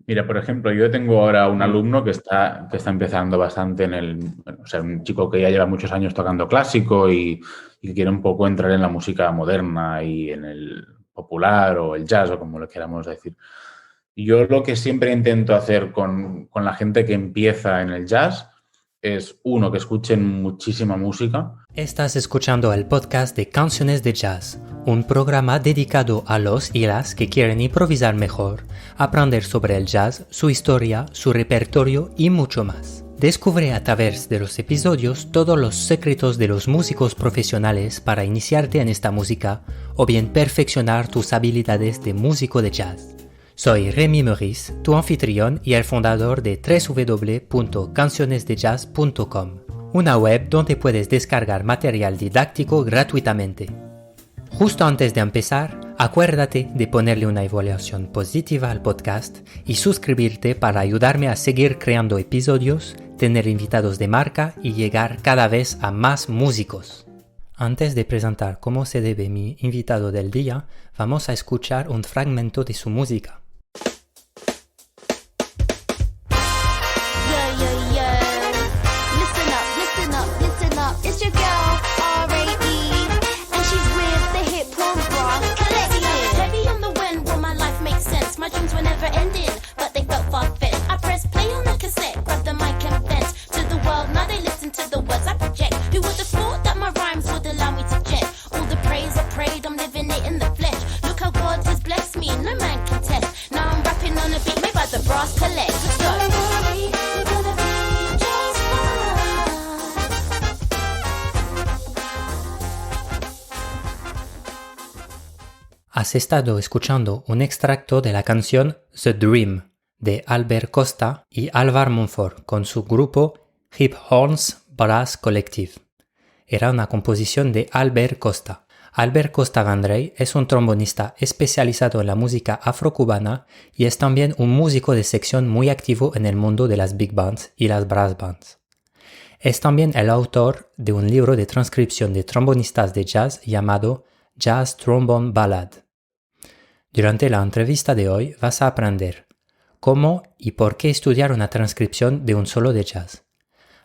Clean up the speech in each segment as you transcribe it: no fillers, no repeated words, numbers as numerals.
Mira, por ejemplo, yo tengo ahora un alumno que está empezando bastante o sea, un chico que ya lleva muchos años tocando clásico y que quiere un poco entrar en la música moderna y en el popular o el jazz o como lo queramos decir. Yo lo que siempre intento hacer con la gente que empieza en el jazz es, uno, que escuchen muchísima música. Estás escuchando el podcast de Canciones de Jazz, un programa dedicado a los y las que quieren improvisar mejor, aprender sobre el jazz, su historia, su repertorio y mucho más. Descubre a través de los episodios todos los secretos de los músicos profesionales para iniciarte en esta música o bien perfeccionar tus habilidades de músico de jazz. Soy Rémi Meurice, tu anfitrión y el fundador de www.cancionesdejazz.com, una web donde puedes descargar material didáctico gratuitamente. Justo antes de empezar, acuérdate de ponerle una evaluación positiva al podcast y suscribirte para ayudarme a seguir creando episodios, tener invitados de marca y llegar cada vez a más músicos. Antes de presentar cómo se debe mi invitado del día, vamos a escuchar un fragmento de su música. Has estado escuchando un extracto de la canción The Dream de Albert Costa y Alvar Monfort con su grupo Hip Horns Brass Collective. Era una composición de Albert Costa. Albert Costa Vendrell es un trombonista especializado en la música afrocubana y es también un músico de sección muy activo en el mundo de las big bands y las brass bands. Es también el autor de un libro de transcripción de trombonistas de jazz llamado Jazz Trombone Ballad. Durante la entrevista de hoy vas a aprender cómo y por qué estudiar una transcripción de un solo de jazz.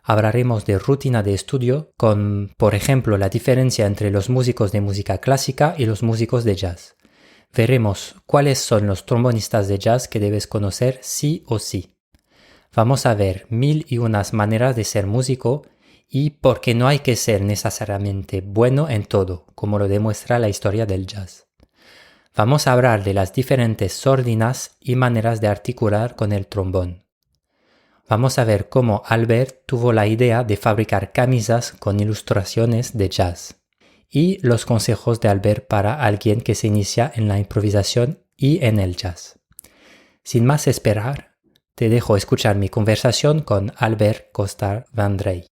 Hablaremos de rutina de estudio con, por ejemplo, la diferencia entre los músicos de música clásica y los músicos de jazz. Veremos cuáles son los trombonistas de jazz que debes conocer sí o sí. Vamos a ver 1001 maneras de ser músico y por qué no hay que ser necesariamente bueno en todo, como lo demuestra la historia del jazz. Vamos a hablar de las diferentes sordinas y maneras de articular con el trombón. Vamos a ver cómo Albert tuvo la idea de fabricar camisas con ilustraciones de jazz y los consejos de Albert para alguien que se inicia en la improvisación y en el jazz. Sin más esperar, te dejo escuchar mi conversación con Albert Costa Vendrell.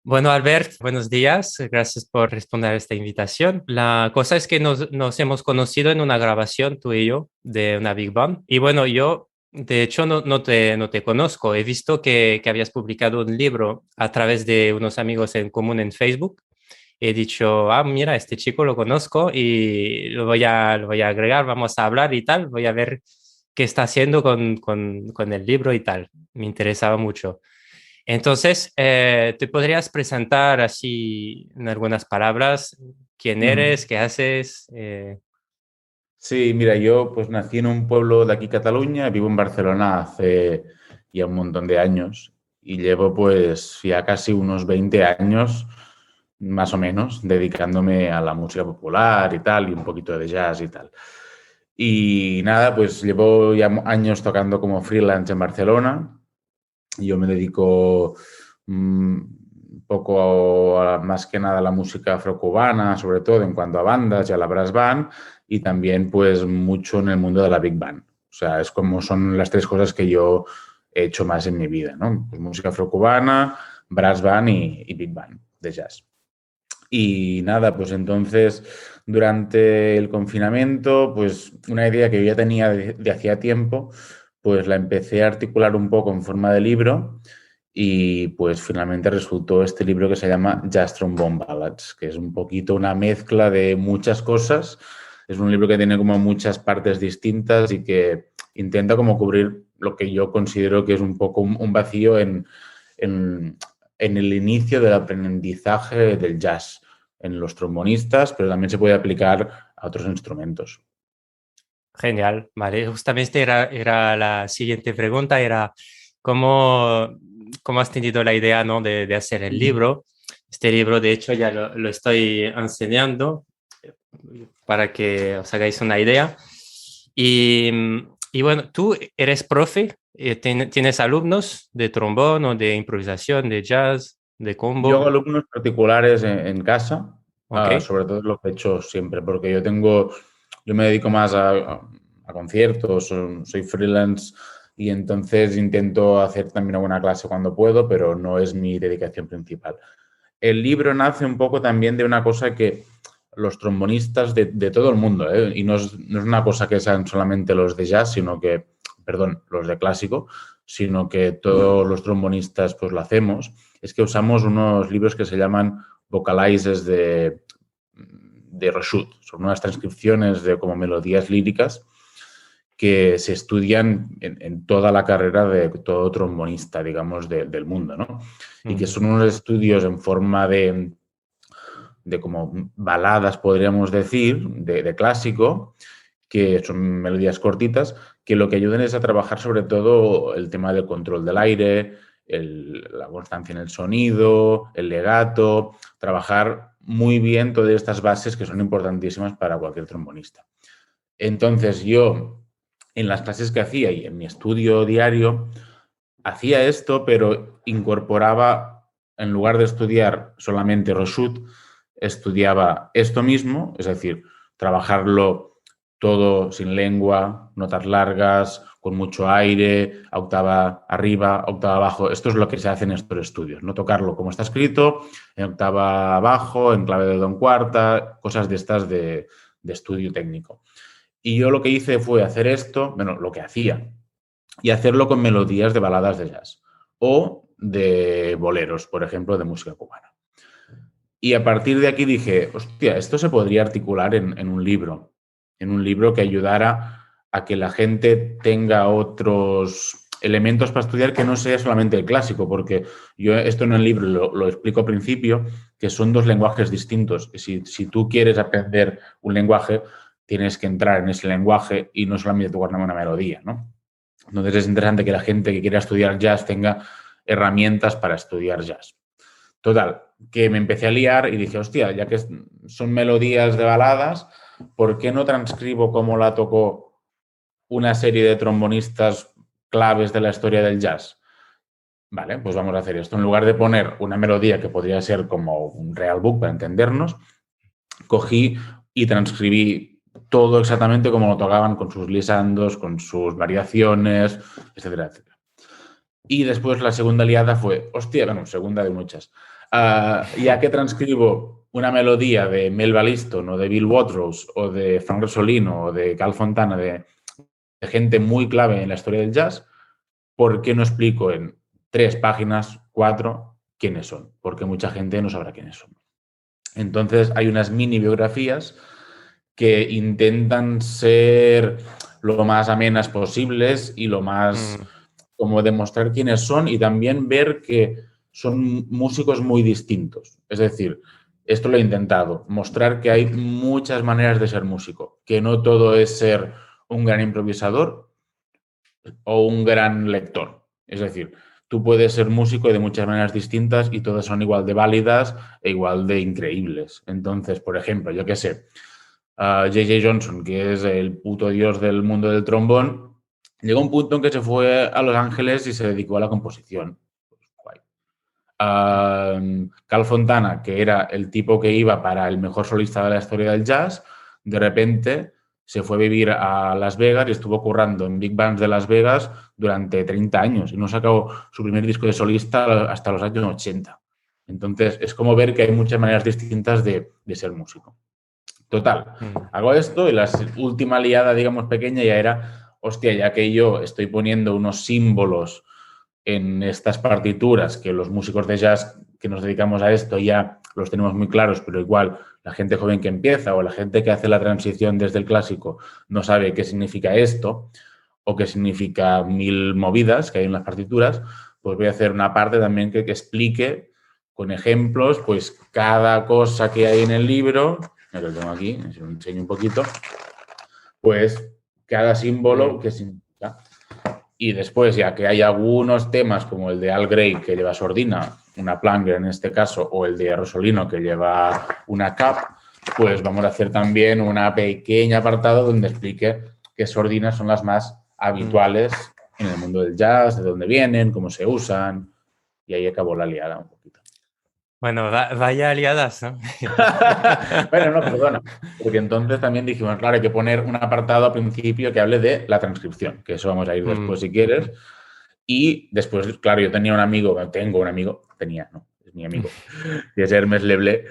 Bueno, Albert, buenos días. Gracias por responder a esta invitación. La cosa es que nos hemos conocido en una grabación, tú y yo, de una Big Band. Y bueno, yo, de hecho, no te conozco. He visto que habías publicado un libro a través de unos amigos en común en Facebook. He dicho, mira, este chico lo conozco y lo voy a agregar, vamos a hablar y tal. Voy a ver qué está haciendo con el libro y tal. Me interesaba mucho. Entonces, ¿te podrías presentar así en algunas palabras quién eres, qué haces? Sí, mira, yo pues nací en un pueblo de aquí, Cataluña, vivo en Barcelona hace ya un montón de años y llevo pues ya casi unos 20 años, más o menos, dedicándome a la música popular y tal, y un poquito de jazz y tal. Y nada, pues llevo ya años tocando como freelance en Barcelona. Yo me dedico un poco más que nada a la música afrocubana, sobre todo en cuanto a bandas y a la brass band, y también pues mucho en el mundo de la big band. O sea, es como son las tres cosas que yo he hecho más en mi vida, ¿no? Pues música afrocubana, brass band y big band de jazz. Y nada, pues entonces durante el confinamiento, pues una idea que yo ya tenía de hacía tiempo, pues la empecé a articular un poco en forma de libro y pues finalmente resultó este libro que se llama Jazz Trombone Ballads, que es un poquito una mezcla de muchas cosas. Es un libro que tiene como muchas partes distintas y que intenta como cubrir lo que yo considero que es un poco un vacío en el inicio del aprendizaje del jazz en los trombonistas, pero también se puede aplicar a otros instrumentos. Genial, vale. Justamente era la siguiente pregunta, era cómo has tenido la idea, ¿no? de hacer el libro. Este libro, de hecho, ya lo estoy enseñando para que os hagáis una idea. Y bueno, tú eres profe, ¿tienes alumnos de trombón o de improvisación, de jazz, de Yo hago combo? alumnos particulares en casa, Ok. sobre todo lo que he hecho siempre, porque yo me dedico más a conciertos, soy freelance y entonces intento hacer también alguna clase cuando puedo, pero no es mi dedicación principal. El libro nace un poco también de una cosa que los trombonistas de todo el mundo, y no es una cosa que sean solamente los de jazz, perdón, los de clásico, sino que todos los trombonistas pues lo hacemos, es que usamos unos libros que se llaman vocalizes de Reshut. Son unas transcripciones de como melodías líricas que se estudian en toda la carrera de todo trombonista, digamos, del mundo, ¿no? Y que son unos estudios en forma de como baladas, podríamos decir, de clásico, que son melodías cortitas, que lo que ayudan es a trabajar sobre todo el tema del control del aire, la constancia en el sonido, el legato, trabajar muy bien todas estas bases que son importantísimas para cualquier trombonista. Entonces yo, en las clases que hacía y en mi estudio diario, hacía esto, pero incorporaba, en lugar de estudiar solamente Roshut, estudiaba esto mismo, es decir, trabajarlo todo sin lengua, notas largas, con mucho aire, octava arriba, octava abajo. Esto es lo que se hace en estos estudios, no tocarlo como está escrito, en octava abajo, en clave de don cuarta, cosas de estas de estudio técnico. Y yo lo que hice fue hacer esto, bueno, lo que hacía, y hacerlo con melodías de baladas de jazz o de boleros, por ejemplo, de música cubana. Y a partir de aquí dije, hostia, esto se podría articular en un libro que ayudara a que la gente tenga otros elementos para estudiar que no sea solamente el clásico, porque yo esto en el libro lo explico al principio, que son dos lenguajes distintos. Si tú quieres aprender un lenguaje, tienes que entrar en ese lenguaje y no solamente tocar una melodía, ¿no? Entonces es interesante que la gente que quiera estudiar jazz tenga herramientas para estudiar jazz. Total, que me empecé a liar y dije, hostia, ya que son melodías de baladas, ¿por qué no transcribo cómo la tocó una serie de trombonistas claves de la historia del jazz? Vale, pues vamos a hacer esto. En lugar de poner una melodía que podría ser como un real book para entendernos, cogí y transcribí todo exactamente como lo tocaban, con sus lisandos, con sus variaciones, etcétera, etcétera. Y después la segunda liada fue, hostia, bueno, segunda de muchas. Ya que transcribo una melodía de Melba Liston o de Bill Watrous o de Frank Rosolino o de Cal Fontana, de gente muy clave en la historia del jazz, ¿por qué no explico en 3 páginas, 4, quiénes son? Porque mucha gente no sabrá quiénes son. Entonces hay unas mini biografías que intentan ser lo más amenas posibles y lo más como demostrar quiénes son y también ver que son músicos muy distintos. Es decir, esto lo he intentado, mostrar que hay muchas maneras de ser músico, que no todo es ser un gran improvisador o un gran lector. Es decir, tú puedes ser músico de muchas maneras distintas y todas son igual de válidas e igual de increíbles. Entonces, por ejemplo, yo qué sé, J.J. Johnson, que es el puto dios del mundo del trombón, llegó un punto en que se fue a Los Ángeles y se dedicó a la composición. Guay. Cal Fontana, que era el tipo que iba para el mejor solista de la historia del jazz, de repente se fue a vivir a Las Vegas y estuvo currando en big bands de Las Vegas durante 30 años y no sacó su primer disco de solista hasta los años 80. Entonces, es como ver que hay muchas maneras distintas de ser músico. Total, hago esto y la última liada, digamos, pequeña ya era, hostia, ya que yo estoy poniendo unos símbolos en estas partituras que los músicos de jazz que nos dedicamos a esto ya los tenemos muy claros, pero igual la gente joven que empieza o la gente que hace la transición desde el clásico no sabe qué significa esto, o qué significa 1000 movidas que hay en las partituras, pues voy a hacer una parte también que explique con ejemplos, pues cada cosa que hay en el libro, me lo tengo aquí, os lo enseño un poquito, pues cada símbolo que significa. Y después, ya que hay algunos temas como el de Al Gray, que lleva sordina, una planger en este caso, o el de Rosolino, que lleva una cap, pues vamos a hacer también una pequeña apartado donde explique qué sordinas son las más habituales en el mundo del jazz, de dónde vienen, cómo se usan, y ahí acabó la liada un poquito. Bueno, vaya aliadas, ¿no? Bueno, no, perdona, porque entonces también dijimos, claro, hay que poner un apartado al principio que hable de la transcripción, que eso vamos a ir después si quieres. Y después, claro, yo tenía un amigo, tengo un amigo, tenía, no, es mi amigo, que es Hermes Leble,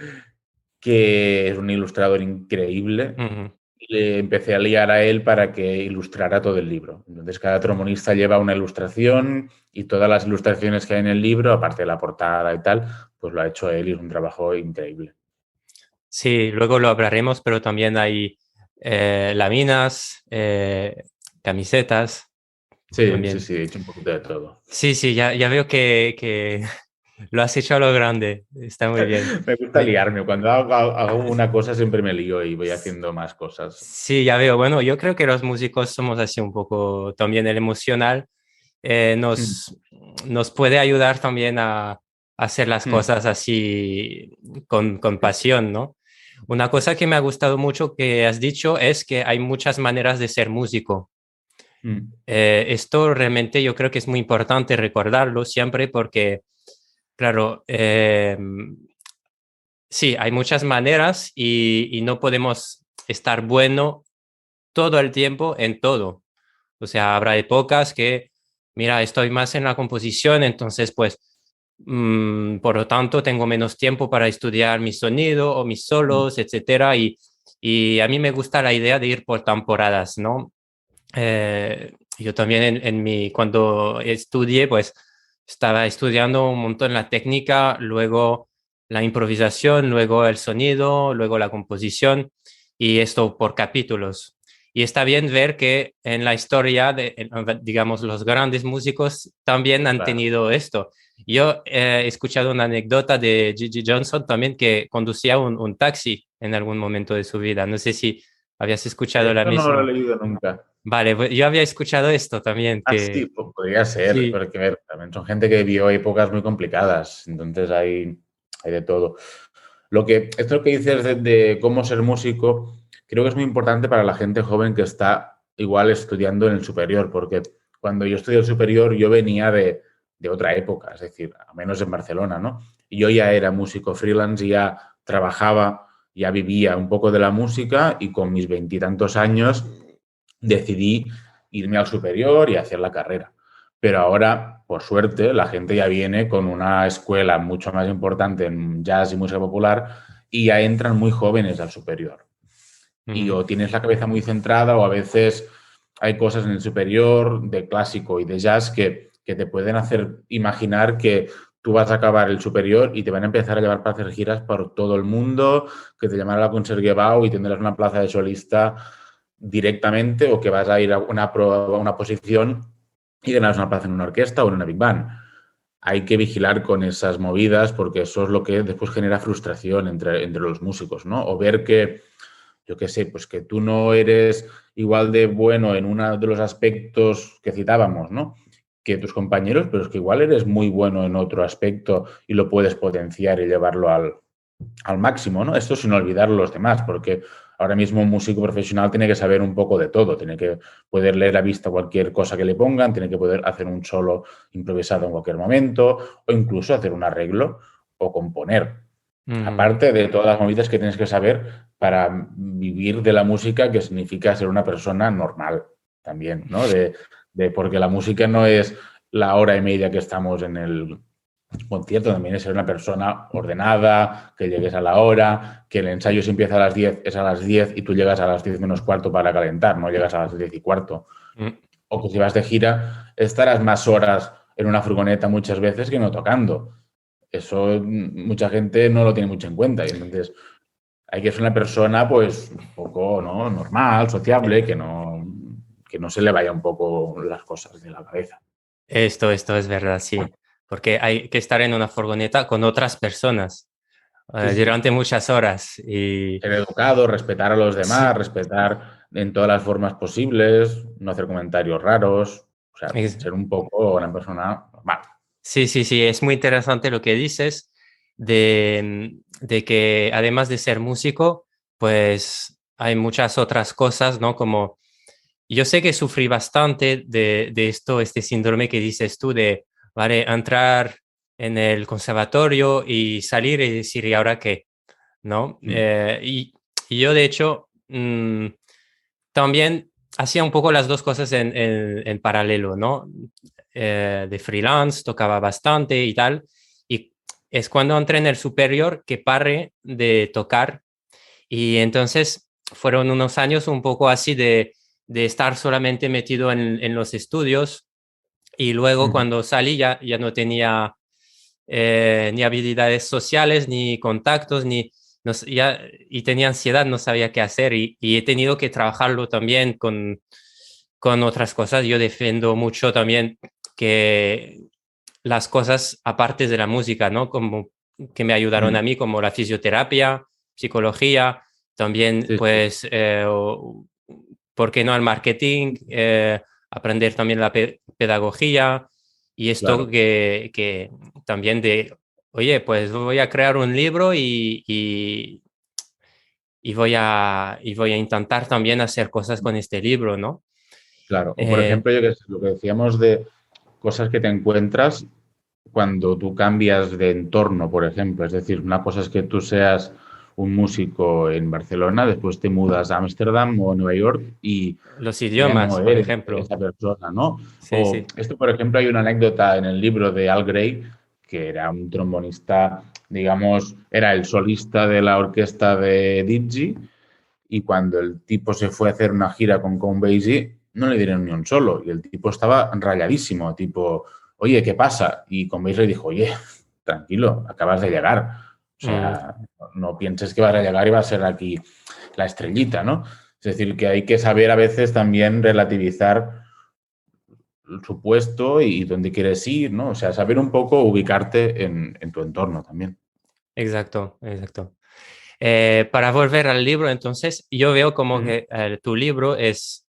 que es un ilustrador increíble. Y le empecé a liar a él para que ilustrara todo el libro. Entonces, cada trombonista lleva una ilustración y todas las ilustraciones que hay en el libro, aparte de la portada y tal, pues lo ha hecho él y es un trabajo increíble. Sí, luego lo hablaremos, pero también hay láminas, camisetas. Sí, sí, También. sí, he hecho un poquito de todo. Sí, sí, ya veo que lo has hecho a lo grande. Está muy bien. Me gusta liarme. Cuando hago una cosa siempre me lío y voy haciendo más cosas. Sí, ya veo. Bueno, yo creo que los músicos somos así un poco también el emocional. eh, Mm, nos, nos puede ayudar también a hacer las mm, cosas así con pasión, ¿no? Una cosa que me ha gustado mucho que has dicho es que hay muchas maneras de ser músico. mm, Esto realmente yo creo que es muy importante recordarlo siempre porque, claro, sí, hay muchas maneras y no podemos estar bueno todo el tiempo en todo. O sea, habrá épocas que, mira, estoy más en la composición, entonces pues, por lo tanto, tengo menos tiempo para estudiar mi sonido o mis mm, solos, etcétera. Y a mí me gusta la idea de ir por temporadas, ¿no? Yo también cuando estudié, pues estaba estudiando un montón la técnica, luego la improvisación, luego el sonido, luego la composición y esto por capítulos. Y está bien ver que en la historia digamos, los grandes músicos también han claro. tenido esto. Yo he escuchado una anécdota de Gigi Johnson también que conducía un taxi en algún momento de su vida. No sé si habías escuchado la Esto no lo misma. he leído nunca. Vale, pues yo había escuchado esto también, Ah, sí, que podría ser, sí. porque a ver, también son gente que vivió épocas muy complicadas, entonces hay de todo. Esto que dices de cómo ser músico, creo que es muy importante para la gente joven que está igual estudiando en el superior, porque cuando yo estudié el superior yo venía de otra época, es decir, a menos en Barcelona, ¿no? Y yo ya era músico freelance y ya trabajaba, ya vivía un poco de la música y con mis veintitantos años decidí irme al superior y hacer la carrera. Pero ahora, por suerte, la gente ya viene con una escuela mucho más importante en jazz y música popular y ya entran muy jóvenes al superior. Y Ujú, o tienes la cabeza muy centrada o a veces hay cosas en el superior de clásico y de jazz que te pueden hacer imaginar que tú vas a acabar el superior y te van a empezar a llevar para hacer giras por todo el mundo, que te llamará la Concertgebouw y tendrás una plaza de solista directamente o que vas a ir a una posición y ganas una plaza en una orquesta o en una big band. Hay que vigilar con esas movidas porque eso es lo que después genera frustración entre los músicos, ¿no? O ver que, yo qué sé, pues que tú no eres igual de bueno en uno de los aspectos que citábamos, ¿no? Que tus compañeros, pero es que igual eres muy bueno en otro aspecto y lo puedes potenciar y llevarlo al máximo, ¿no? Esto sin olvidar los demás, porque ahora mismo un músico profesional tiene que saber un poco de todo, tiene que poder leer a vista cualquier cosa que le pongan, tiene que poder hacer un solo improvisado en cualquier momento o incluso hacer un arreglo o componer. ujú, Aparte de todas las movidas que tienes que saber para vivir de la música, que significa ser una persona normal también, ¿no? Porque la música no es la hora y media que estamos en el concierto, también es ser una persona ordenada, que llegues a la hora, que el ensayo si empieza a las 10 es a las 10 y tú llegas a las 10 menos cuarto para calentar, no llegas a las 10 y cuarto. ujú. O que si vas de gira, estarás más horas en una furgoneta muchas veces que no tocando. Eso mucha gente no lo tiene mucho en cuenta y entonces hay que ser una persona pues un poco, ¿no?, normal, sociable, que no se le vaya un poco las cosas de la cabeza. Esto es verdad, sí, porque hay que estar en una furgoneta con otras personas Sí, sí. durante muchas horas y Ser educado, respetar a los demás, sí, respetar en todas las formas posibles, no hacer comentarios raros, o sea, es- ser un poco una persona normal. sí, sí, sí, es muy interesante lo que dices de que además de ser músico, pues hay muchas otras cosas, ¿no? Como yo sé que sufrí bastante de esto, este síndrome que dices tú de, vale, entrar en el conservatorio y salir y decir, ¿y ahora qué? ¿No? Mm, Y yo, de hecho, también hacía un poco las dos cosas en paralelo, ¿no? De freelance, tocaba bastante y tal. Y es cuando entré en el superior que paré de tocar y entonces fueron unos años un poco así de estar solamente metido en los estudios y luego mm, cuando salí ya no tenía ni habilidades sociales, ni contactos, y tenía ansiedad, no sabía qué hacer y he tenido que trabajarlo también con otras cosas. Yo defiendo mucho también que las cosas aparte de la música, ¿no? Como que me ayudaron a mm. mí, como la fisioterapia, psicología, también Sí, sí, pues, ¿por qué no el marketing? Aprender también la pedagogía y esto claro, que también de, oye, pues voy a crear un libro y voy a intentar también hacer cosas con este libro, ¿no? claro. O por Eh, ejemplo, yo que sé, lo que decíamos de cosas que te encuentras cuando tú cambias de entorno, por ejemplo. Es decir, una cosa es que tú seas un músico en Barcelona, después te mudas a Ámsterdam o a Nueva York y los ya no idiomas, por eres ejemplo. esa persona, ¿no? Sí, O sí. esto, por ejemplo, hay una anécdota en el libro de Al Gray, que era un trombonista, digamos, era el solista de la orquesta de Digi, y cuando el tipo se fue a hacer una gira con Count Basie, no le dieron ni un solo, y el tipo estaba rayadísimo, tipo, oye, ¿qué pasa? Y Count Basie le dijo, oye, tranquilo, acabas de llegar, o Mm, sea, no pienses que vas a llegar y va a ser aquí la estrellita, ¿no? Es decir, que hay que saber a veces también relativizar su puesto y dónde quieres ir, ¿no? O sea, saber un poco ubicarte en tu entorno también. exacto, exacto. Para volver al libro, entonces, yo veo como Mm. que tu libro es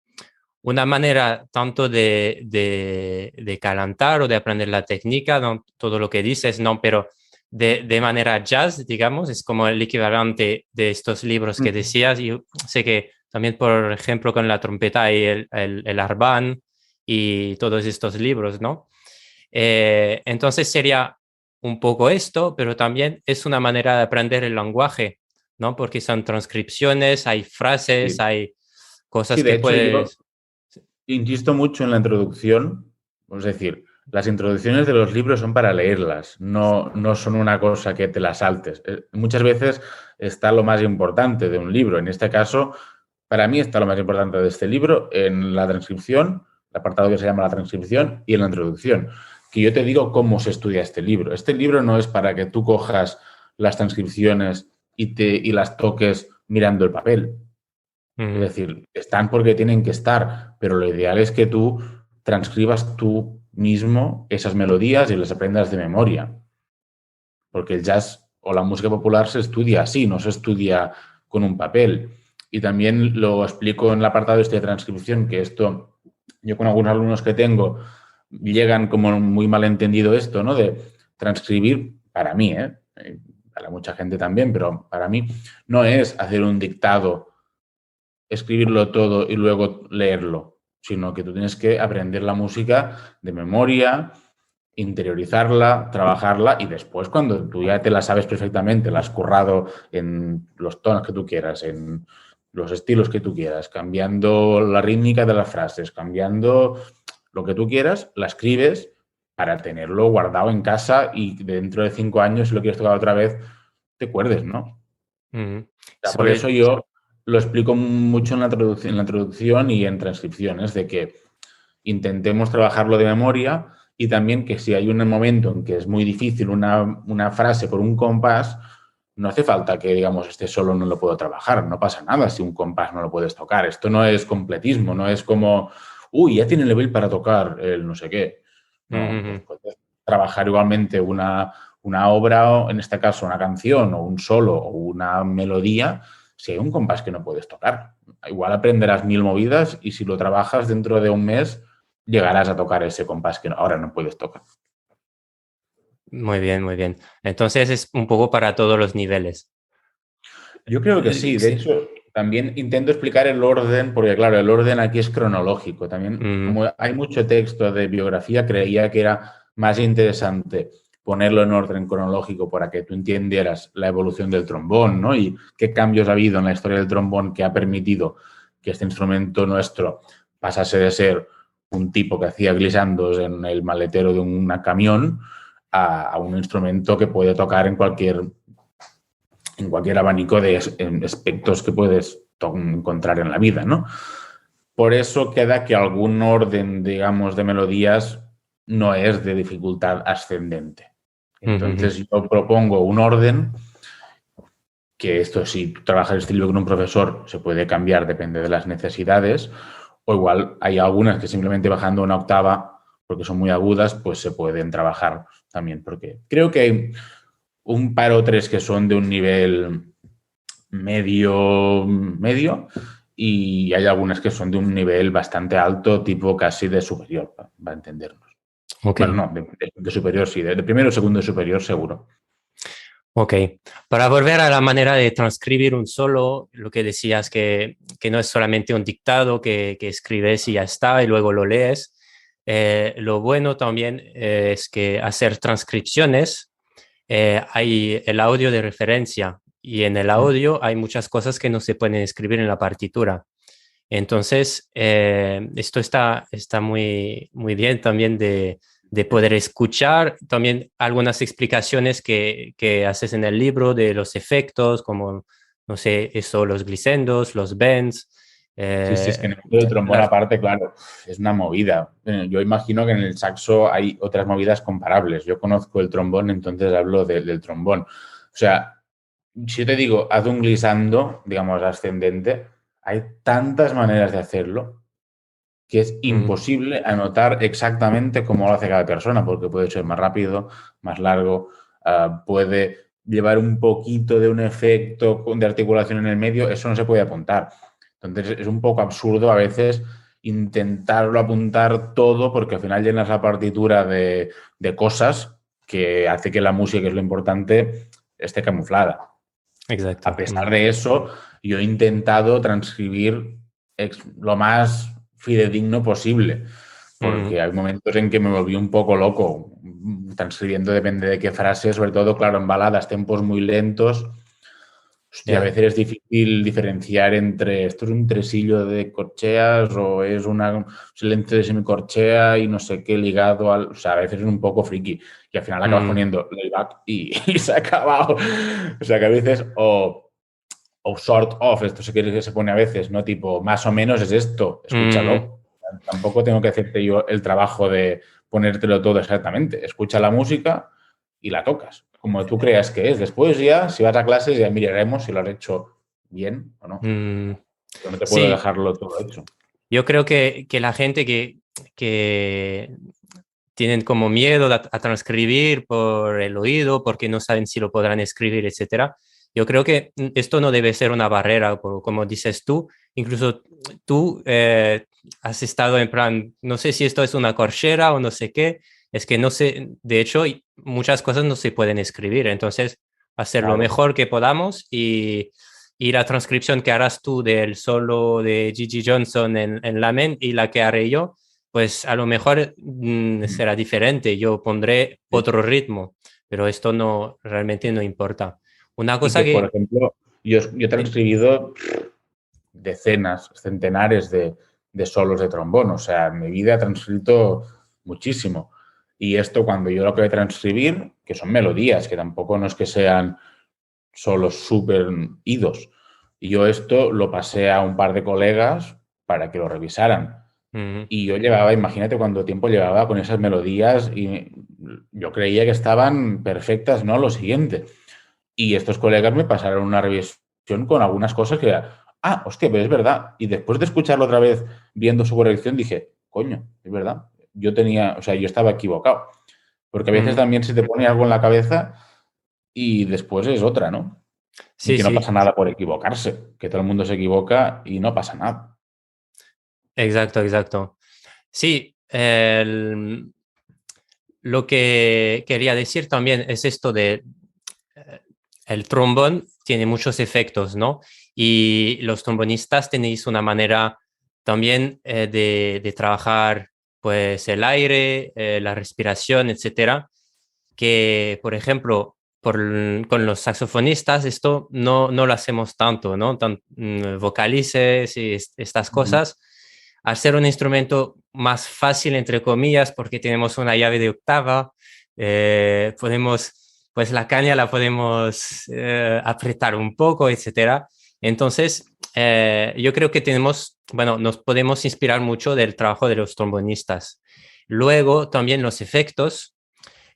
una manera tanto de calentar o de aprender la técnica, ¿no? Todo lo que dices, ¿no? Pero de manera jazz, digamos, es como el equivalente de estos libros que Mm. decías. Yo sé que también, por ejemplo, con la trompeta hay el Arban y todos estos libros, ¿no? Entonces sería un poco esto, pero también es una manera de aprender el lenguaje, ¿no? Porque son transcripciones, hay frases, Sí, hay cosas sí, de que hecho yo puedes... insisto mucho en la introducción, es decir, las introducciones de los libros son para leerlas, no son una cosa que te la saltes. Muchas veces está lo más importante de un libro. En este caso, para mí está lo más importante de este libro en la transcripción, el apartado que se llama la transcripción y en la introducción, que yo te digo cómo se estudia este libro. Este libro no es para que tú cojas las transcripciones y las toques mirando el papel. Es Ujú, decir, están porque tienen que estar, pero lo ideal es que tú transcribas tú mismo esas melodías y las aprendas de memoria, porque el jazz o la música popular se estudia así, no se estudia con un papel. Y también lo explico en el apartado este de transcripción, que esto, yo con algunos alumnos que tengo, llegan como muy mal entendido esto, ¿no? De transcribir, para mí, ¿eh? Para mucha gente también, pero para mí no es hacer un dictado, escribirlo todo y luego leerlo, sino que tú tienes que aprender la música de memoria, interiorizarla, trabajarla y después cuando tú ya te la sabes perfectamente, la has currado en los tonos que tú quieras, en los estilos que tú quieras, cambiando la rítmica de las frases, cambiando lo que tú quieras, la escribes para tenerlo guardado en casa y dentro de 5 años, si lo quieres tocar otra vez, te acuerdes, ¿no? ujú. Sea, por eso yo lo explico mucho en la introducción y en transcripciones, de que intentemos trabajarlo de memoria y también que si hay un momento en que es muy difícil una frase por un compás, no hace falta que, digamos, este solo no lo puedo trabajar, no pasa nada si un compás no lo puedes tocar. Esto no es completismo, no es como, uy, ya tiene el nivel para tocar el no sé qué. No, pues Ujú. puedes trabajar igualmente una obra, o en este caso una canción, o un solo, o una melodía, si hay un compás que no puedes tocar. Igual aprenderás 1000 movidas y si lo trabajas dentro de un mes, llegarás a tocar ese compás que ahora no puedes tocar. Muy bien, muy bien. Entonces es un poco para todos los niveles. Yo creo que sí. De Sí. hecho, también intento explicar el orden, porque claro, el orden aquí es cronológico. También, Ujú. como hay mucho texto de biografía, creía que era más interesante ponerlo en orden cronológico para que tú entendieras la evolución del trombón, ¿no? Y qué cambios ha habido en la historia del trombón que ha permitido que este instrumento nuestro pasase de ser un tipo que hacía glissandos en el maletero de un camión a un instrumento que puede tocar en cualquier abanico de aspectos que puedes encontrar en la vida, ¿no? Por eso queda que algún orden, digamos, de melodías no es de dificultad ascendente. Ujú. Entonces yo propongo un orden que esto si tú trabajas el estilo con un profesor se puede cambiar, depende de las necesidades, o igual hay algunas que simplemente bajando una octava, porque son muy agudas, pues se pueden trabajar también, porque creo que hay un par o tres que son de un nivel medio y hay algunas que son de un nivel bastante alto, tipo casi de superior, va a entendernos. Ok. Bueno, no, de superior sí, de primero, segundo de superior seguro. Ok, para volver a la manera de transcribir un solo, lo que decías que no es solamente un dictado que escribes y ya está, y luego lo lees. Lo bueno también es que hacer transcripciones, hay el audio de referencia y en el audio hay muchas cosas que no se pueden escribir en la partitura. Entonces, esto está muy bien también de poder escuchar también algunas explicaciones que haces en el libro de los efectos, como, no sé, eso, los glisendos, los bends. Sí, sí, es que eh, en el mundo del trombón las- aparte, claro, es una movida. Yo imagino que en el saxo hay otras movidas comparables. Yo conozco el trombón, entonces hablo del trombón. O sea, si yo te digo, haz un glissando, digamos, ascendente, hay tantas maneras de hacerlo que es Mm, imposible anotar exactamente cómo lo hace cada persona, porque puede ser más rápido, más largo, puede llevar un poquito de un efecto de articulación en el medio, eso no se puede apuntar. Entonces es un poco absurdo a veces intentarlo apuntar todo porque al final llenas la partitura de cosas que hace que la música, que es lo importante, esté camuflada. A exacto. pesar de eso, yo he intentado transcribir lo más fidedigno posible, Mm, porque hay momentos en que me volví un poco loco, transcribiendo depende de qué frase, sobre todo, claro, en baladas, tempos muy lentos. Hostia, a ya. veces es difícil diferenciar entre esto es un tresillo de corcheas o es un silencio de semicorchea y no sé qué ligado al... O sea, a veces es un poco friki y al final acabas Mm, poniendo layback y se ha acabado. O sea, que a veces o sort of, esto se quiere que se pone a veces, ¿no? Tipo, más o menos es esto, mm, escúchalo. Tampoco tengo que hacerte yo el trabajo de ponértelo todo exactamente. Escucha la música y la tocas, como tú creas que es. Después ya, si vas a clases, ya miraremos si lo has hecho bien o no. mm. Pero no te puedo Sí, dejarlo todo hecho. yo creo que la gente que tienen como miedo a transcribir por el oído porque no saben si lo podrán escribir, etcétera. Yo creo que esto no debe ser una barrera, como dices tú. Incluso tú has estado en plan, no sé si esto es una corchera o no sé qué, es que no sé, de hecho, muchas cosas no se pueden escribir, entonces hacer lo Claro. mejor que podamos y la transcripción que harás tú del solo de Gigi Johnson en Lamen y la que haré yo, pues a lo mejor será diferente. Yo pondré otro ritmo, pero esto no realmente no importa. Una Y cosa que, por que... ejemplo, yo he Sí. transcribido decenas, centenares de solos de trombón. O sea, en mi vida he transcrito muchísimo. Y esto cuando yo lo que voy a transcribir, que son melodías, que tampoco no es que sean solos súper idos. Y yo esto lo pasé a un par de colegas para que lo revisaran. Ujú. Y yo llevaba, imagínate cuánto tiempo llevaba con esas melodías y yo creía que estaban perfectas, ¿no? Lo siguiente. Y estos colegas me pasaron una revisión con algunas cosas que, hostia, pero es verdad. Y después de escucharlo otra vez, viendo su corrección, dije, coño, es verdad. Yo estaba equivocado. Porque a veces Mm, también se te pone algo en la cabeza y después es otra, ¿no? Y sí, que no sí, pasa nada por equivocarse, que todo el mundo se equivoca y no pasa nada. exacto, exacto. Sí, lo que quería decir también es esto de eh, el trombón tiene muchos efectos, ¿no? Y los trombonistas tenéis una manera también de trabajar pues el aire, la respiración, etcétera, que por ejemplo con los saxofonistas esto no lo hacemos tanto, ¿no? Vocalices y estas Ujú. cosas. Al ser un instrumento más fácil, entre comillas, porque tenemos una llave de octava, pues la caña la podemos apretar un poco, etcétera. Entonces, yo creo que bueno, nos podemos inspirar mucho del trabajo de los trombonistas. Luego, también los efectos.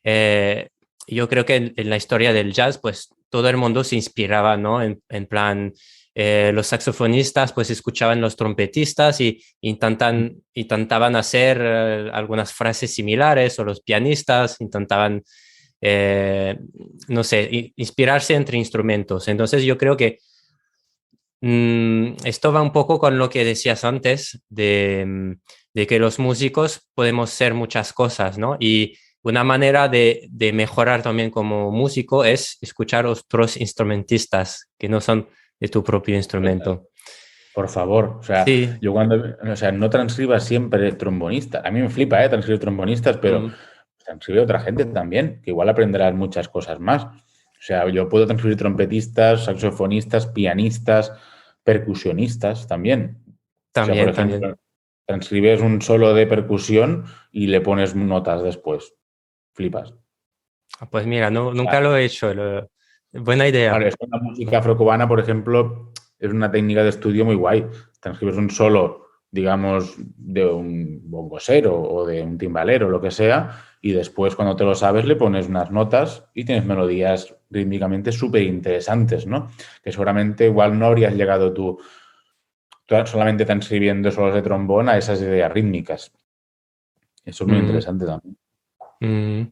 Eh, yo creo que en la historia del jazz, pues todo el mundo se inspiraba, ¿no? En plan, los saxofonistas pues escuchaban los trompetistas y intentaban hacer algunas frases similares, o los pianistas intentaban, eh, no sé, inspirarse entre instrumentos. Entonces yo creo que esto va un poco con lo que decías antes de que los músicos podemos ser muchas cosas, ¿no? Y una manera de mejorar también como músico es escuchar otros instrumentistas que no son de tu propio instrumento. Por favor, o sea, Sí, no transcriba siempre trombonista. A mí me flipa, transcribir trombonistas, pero mm, transcribe otra gente también, que igual aprenderás muchas cosas más. O sea, yo puedo transcribir trompetistas, saxofonistas, pianistas, percusionistas también. O sea, por también, también. ejemplo, transcribes un solo de percusión y le pones notas después. Flipas. Ah, pues mira, no, O sea, nunca lo he hecho. Buena idea. claro, es que la música afrocubana, por ejemplo, es una técnica de estudio muy guay. Transcribes un solo, digamos, de un bongosero o de un timbalero, lo que sea, y después, cuando te lo sabes, le pones unas notas y tienes melodías rítmicamente súper interesantes, ¿no? Que seguramente igual no habrías llegado tú solamente transcribiendo solos de trombón a esas ideas rítmicas. Eso es muy Mm, interesante también. mm.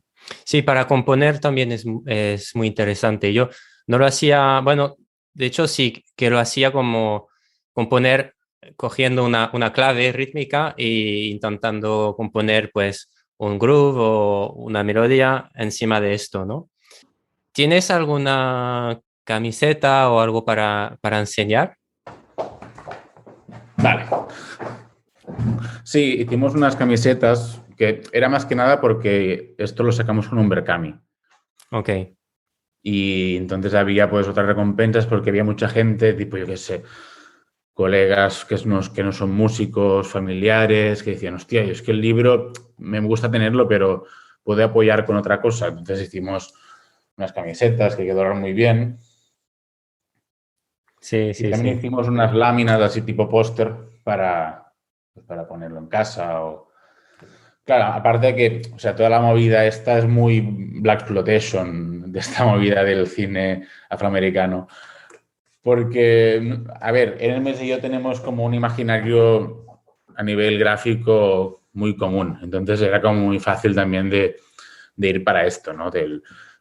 Sí, para componer también es muy interesante. Yo no lo hacía, bueno, de hecho sí que lo hacía como componer cogiendo una clave rítmica e intentando componer pues un groove o una melodía encima de esto, ¿no? ¿Tienes alguna camiseta o algo para enseñar? Vale. Sí, hicimos unas camisetas que era más que nada porque esto lo sacamos con un Berkami. Ok. Y entonces había pues otras recompensas porque había mucha gente, tipo, yo qué sé, colegas que no son músicos, familiares, que decían, hostia, yo es que el libro me gusta tenerlo, pero puede apoyar con otra cosa. Entonces hicimos unas camisetas que quedaron muy bien. Sí, Y sí, también sí. hicimos unas láminas así tipo póster para ponerlo en casa. Claro, aparte de que, o sea, toda la movida esta es muy Black Exploitation, de esta movida del cine afroamericano. Porque, a ver, en Hermes y yo tenemos como un imaginario a nivel gráfico muy común. Entonces era como muy fácil también de ir para esto, ¿no?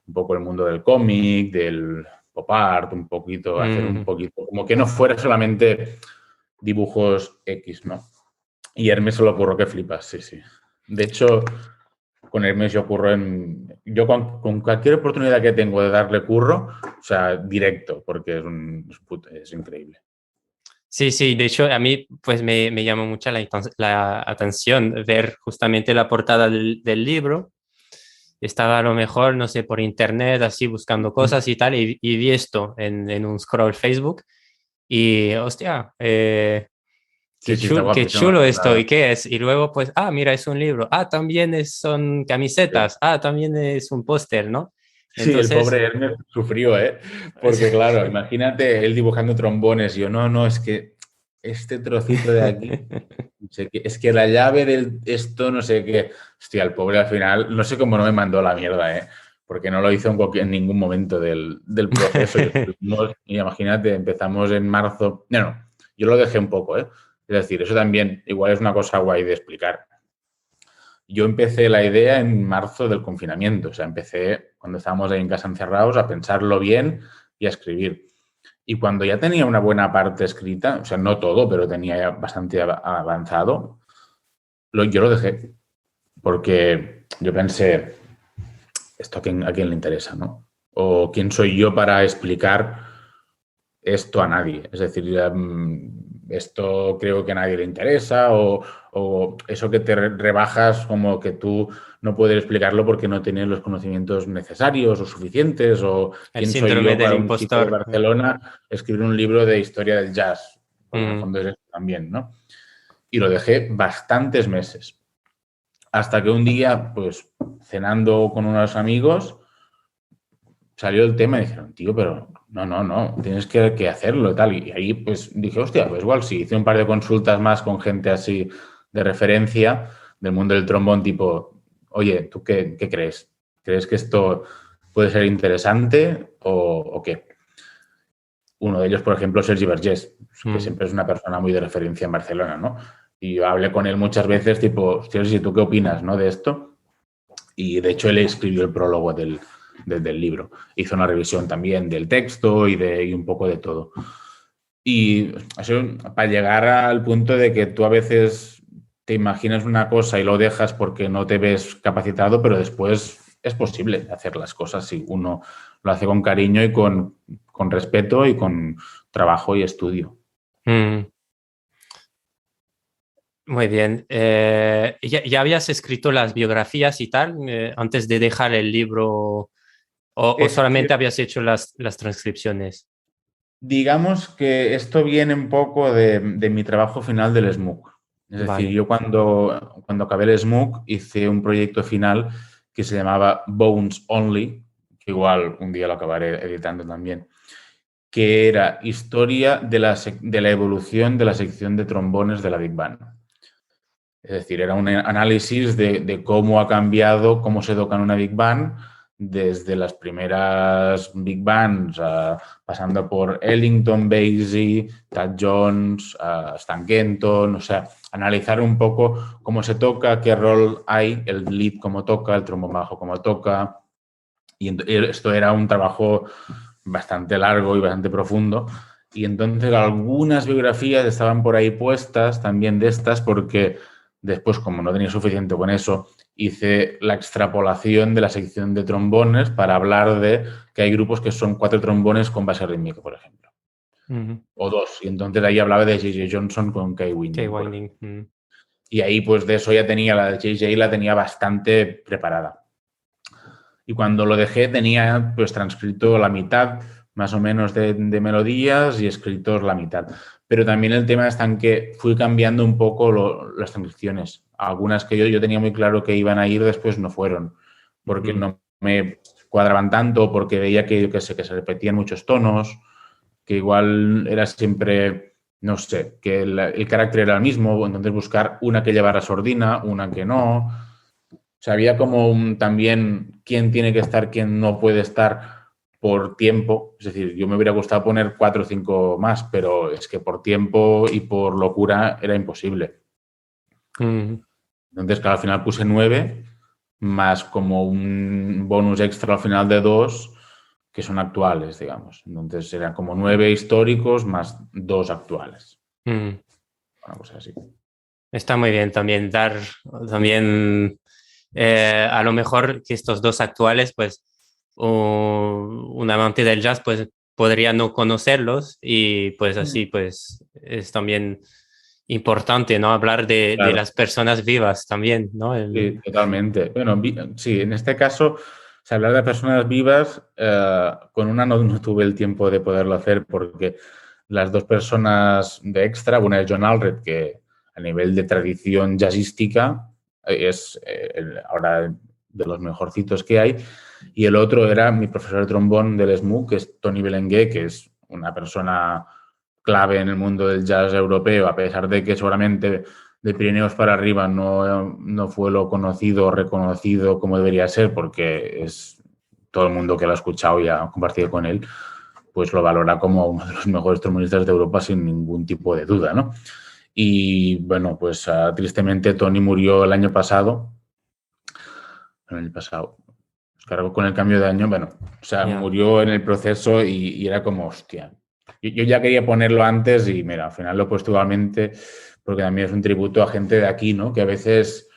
Un poco el mundo del cómic, del pop art, un poquito, hacer un Mm, poquito, como que no fuera solamente dibujos X, ¿no? Y Hermes se lo ocurrió que flipas, sí, sí. De hecho, con Hermes yo curro yo con cualquier oportunidad que tengo de darle curro, o sea, directo, porque es increíble. sí, sí, de hecho a mí pues me llamó mucho la atención ver justamente la portada del libro. Estaba a lo mejor, no sé, por internet así buscando cosas y tal, y vi esto en un scroll Facebook y hostia, Sí, sí, está qué guapísimo la chulo esto, portada. ¿y qué es? Y luego pues, mira, es un libro, también son Sí. camisetas, también es un póster, ¿no? Sí, el Entonces, pobre Hermes sufrió, ¿eh? Porque claro, imagínate él dibujando trombones y yo, no, no, es que este trocito de aquí, no sé qué, es que la llave del esto, no sé qué. Hostia, el pobre al final, no sé cómo no me mandó la mierda, ¿eh? porque no lo hizo en ningún momento del proceso. Y imagínate, empezamos en marzo. No, yo lo dejé un poco, ¿eh? Es decir, eso también igual es una cosa guay de explicar. Yo empecé la idea en marzo del confinamiento, o sea, empecé cuando estábamos ahí en casa encerrados a pensarlo bien y a escribir. Y cuando ya tenía una buena parte escrita, o sea, no todo, pero tenía ya bastante avanzado, yo lo dejé, porque yo pensé, ¿esto a quién le interesa, no? ¿O quién soy yo para explicar esto a nadie? Es decir, esto creo que a nadie le interesa o eso que te rebajas como que tú no puedes explicarlo porque no tienes los conocimientos necesarios o suficientes o El quién soy síndrome yo del para un chico de impostor. Barcelona escribir un libro de historia del jazz, porque en el Mm, fondo es eso también, ¿no? Y lo dejé bastantes meses. Hasta que un día, pues cenando con unos amigos, salió el tema y dijeron, tío, pero no, tienes que hacerlo y tal. Y ahí pues dije, hostia, pues igual sí, hice un par de consultas más con gente así de referencia del mundo del trombón, tipo, oye, ¿tú qué crees? ¿Crees que esto puede ser interesante o qué? Uno de ellos, por ejemplo, Sergi Vergés, que siempre es una persona muy de referencia en Barcelona, ¿no? Y yo hablé con él muchas veces, tipo, Sergi, ¿tú qué opinas, no, de esto? Y de hecho él escribió el prólogo del libro. Hizo una revisión también del texto y un poco de todo. Y eso, para llegar al punto de que tú a veces te imaginas una cosa y lo dejas porque no te ves capacitado, pero después es posible hacer las cosas si uno lo hace con cariño y con respeto y con trabajo y estudio. mm. Muy bien. ¿Ya habías escrito las biografías y tal antes de dejar el libro o solamente habías hecho las transcripciones? Digamos que esto viene un poco de mi trabajo final del SMUC. Es decir, Vale. yo cuando acabé el SMUC hice un proyecto final que se llamaba Bones Only, que igual un día lo acabaré editando también, que era historia de la evolución de la sección de trombones de la Big Band. Es decir, era un análisis de cómo ha cambiado, cómo se toca en una Big Band, desde las primeras Big Bands, pasando por Ellington, Basie, Thad Jones, Stan Kenton, o sea, analizar un poco cómo se toca, qué rol hay, el lead cómo toca, el trombón bajo cómo toca. Y esto era un trabajo bastante largo y bastante profundo. Y entonces algunas biografías estaban por ahí puestas también de estas porque después, como no tenía suficiente con eso, hice la extrapolación de la sección de trombones para hablar de que hay grupos que son 4 trombones con base rítmica, por ejemplo. O 2. Y entonces ahí hablaba de J.J. Johnson con Kay Kay Winding. Winding. Y ahí pues de eso ya tenía, la de J.J. la tenía bastante preparada. Y cuando lo dejé tenía pues transcrito la mitad más o menos de melodías y escritos la mitad. Pero también el tema está en que fui cambiando un poco las transcripciones. Algunas que yo tenía muy claro que iban a ir, después no fueron, porque no me cuadraban tanto, porque veía que se repetían muchos tonos, que igual era siempre, no sé, que el carácter era el mismo, entonces buscar una que llevara sordina, una que no. O sea, había como también quién tiene que estar, quién no puede estar por tiempo. Es decir, yo me hubiera gustado poner 4 o 5 más, pero es que por tiempo y por locura era imposible. Entonces, claro, al final puse 9, más como un bonus extra al final de 2, que son actuales, digamos. Entonces, eran como 9 históricos más 2 actuales. Una cosa así. Está muy bien también dar también a lo mejor que estos dos actuales, pues un amante del jazz pues podría no conocerlos y pues así pues es también importante, ¿no? Hablar de Claro. las personas vivas también, ¿no? Sí, totalmente. Bueno, sí, en este caso, si hablar de personas vivas, con una no tuve el tiempo de poderlo hacer porque las 2 personas de extra, una es John Alred, que a nivel de tradición jazzística es ahora de los mejorcitos que hay, y el otro era mi profesor de trombón del SMUC, que es Tony Belenguer, que es una persona clave en el mundo del jazz europeo, a pesar de que seguramente de Pirineos para arriba no fue lo conocido o reconocido como debería ser, porque es todo el mundo que lo ha escuchado y ha compartido con él, pues lo valora como uno de los mejores trombonistas de Europa sin ningún tipo de duda, ¿no? Y bueno, pues tristemente Tony murió el año pasado. Cargó con el cambio de año, bueno, o sea, Ya. murió en el proceso y era como, hostia. Yo ya quería ponerlo antes y mira, al final lo he puesto igualmente porque también es un tributo a gente de aquí, ¿no? Que a veces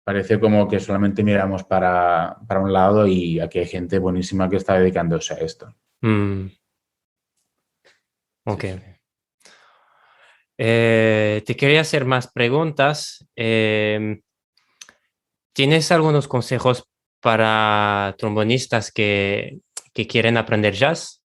parece como que solamente miramos para un lado y aquí hay gente buenísima que está dedicándose a esto. Mm, Sí, ok. sí. Te quería hacer más preguntas. ¿Tienes algunos consejos para trombonistas que quieren aprender jazz?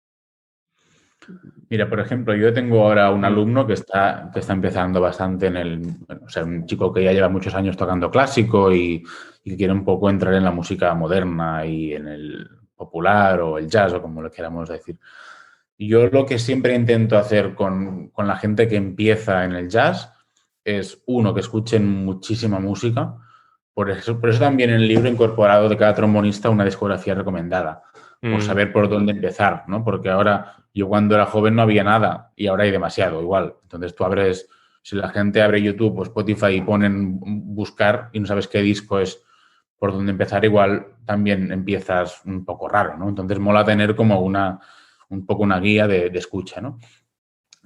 Mira, por ejemplo, yo tengo ahora un Mm, alumno que está empezando bastante bueno, o sea, un chico que ya lleva muchos años tocando clásico y que quiere un poco entrar en la música moderna y en el popular o el jazz o como lo queramos decir. Y yo lo que siempre intento hacer con la gente que empieza en el jazz es, uno, que escuchen muchísima música. Por eso también en el libro he incorporado de cada trombonista una discografía recomendada, por mm, saber por dónde empezar, ¿no? Porque ahora, yo cuando era joven no había nada y ahora hay demasiado igual. Entonces tú abres, si la gente abre YouTube o Spotify y ponen buscar y no sabes qué disco es por dónde empezar, igual también empiezas un poco raro, ¿no? Entonces mola tener como un poco una guía de escucha, ¿no?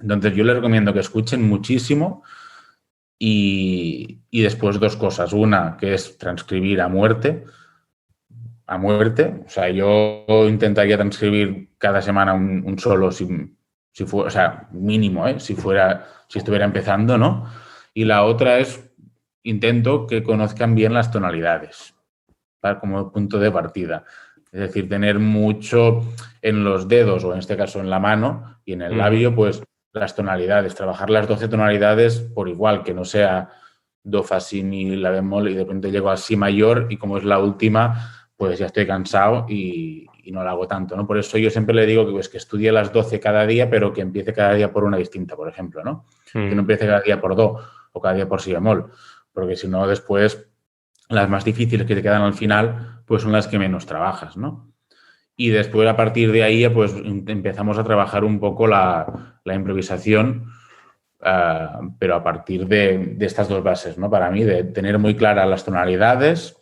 Entonces yo les recomiendo que escuchen muchísimo y después dos cosas. Una, que es transcribir a muerte. A muerte. O sea, yo intentaría transcribir cada semana un solo, si fuera, o sea, mínimo, ¿eh? Si estuviera empezando, ¿no? Y la otra es, intento que conozcan bien las tonalidades, ¿vale? Como punto de partida. Es decir, tener mucho en los dedos, o en este caso en la mano y en el mm, labio, pues las tonalidades, trabajar las 12 tonalidades por igual, que no sea do, fa, si, mi, la bemol y de repente llego a si mayor y como es la última, pues ya estoy cansado y no la hago tanto, ¿no? Por eso yo siempre le digo que, pues, que estudie las 12 cada día, pero que empiece cada día por una distinta, por ejemplo, ¿no? Que no mm. empiece cada día por do o cada día por si bemol, porque si no después las más difíciles que te quedan al final, pues son las que menos trabajas, ¿no? Y después, a partir de ahí, pues empezamos a trabajar un poco la improvisación, pero a partir de estas dos bases, ¿no? Para mí, de tener muy claras las tonalidades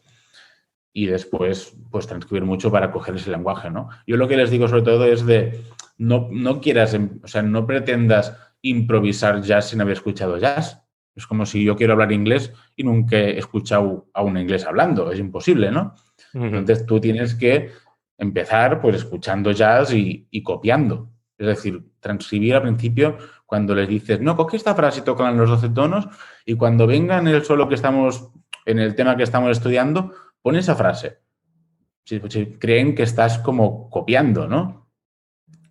y después, pues transcribir mucho para coger ese lenguaje, ¿no? Yo lo que les digo sobre todo es de no quieras, o sea, no pretendas improvisar jazz sin haber escuchado jazz. Es como si yo quiero hablar inglés y nunca he escuchado a un inglés hablando. Es imposible, ¿no? Ujú. Entonces tú tienes que empezar pues escuchando jazz y copiando. Es decir, transcribir al principio cuando les dices, no, coge esta frase y tócala en los 12 tonos y cuando venga en el solo que estamos, en el tema que estamos estudiando, pon esa frase. Si creen que estás como copiando, ¿no?